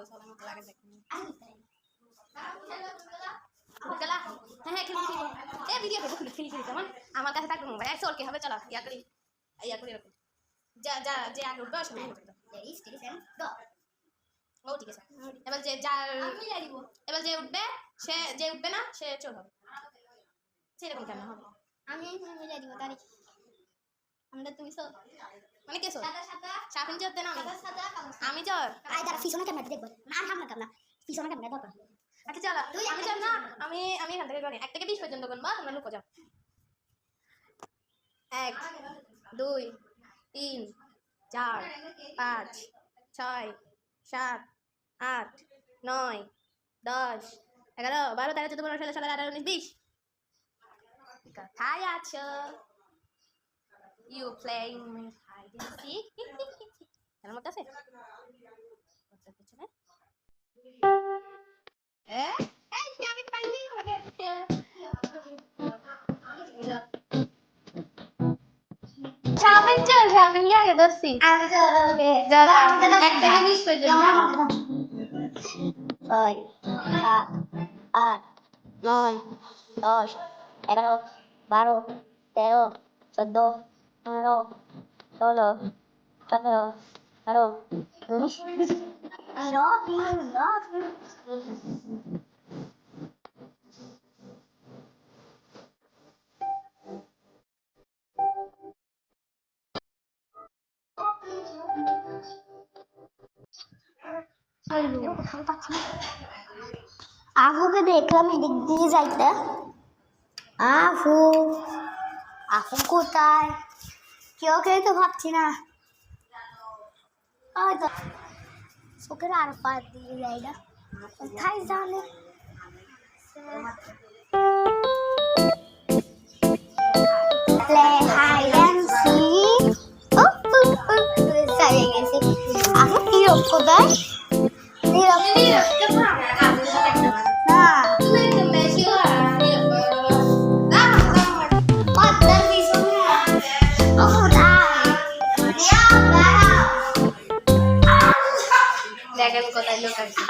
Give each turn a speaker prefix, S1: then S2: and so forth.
S1: চল আমাকে লাগে দেখি গেলা হ্যাঁ খেলি এ ভিডিও করব খেলি কেমন আমার কাছে থাকবে মোবাইল চল কি হবে চলো ইয়া করি এরকম যা যা যে আগে উঠবে সব ঠিক আছে ও ঠিক আছে এবার যে যার এবার যে উঠবে না সে চোর হবে সেরকম কেন হবে
S2: আমি মিলাই দিব তারিখ আমরা তুমি সব
S1: মানে কে চোর সাফিন চোর দেন আমি চোর
S2: আই দাঁড়া পিছনে ক্যামেরা দেখব না থাম না পিছনে ক্যামেরা দরকার
S1: আচ্ছা চলো আমি চল না আমি এখান থেকে গণি 1 থেকে 20 পর্যন্ত গুনবো তোমরা লুকো যাও 1 2 3 4 5 6 7 8 9 10 11 12 13 14 15 16 17 18 19 20 কোথায় আছো you playing hide and seek এর মধ্যে আছে পিছনে আমি পাইনি সামনে গিয়ে দোস্তি যারা 1 থেকে 20 পর্যন্ত
S2: 6 7 8 9 10 11 12 13 14 15 16 17 18 আফুকে দেখলাম এদিক দিয়ে যাইতে আফু কোথায় কেউ তো ভাবছি না চোখের আর পার দিয়ে যাই না কোথায় জানে আফু কিরকম কোথায়
S1: দেখেন কোথায় লোক আছে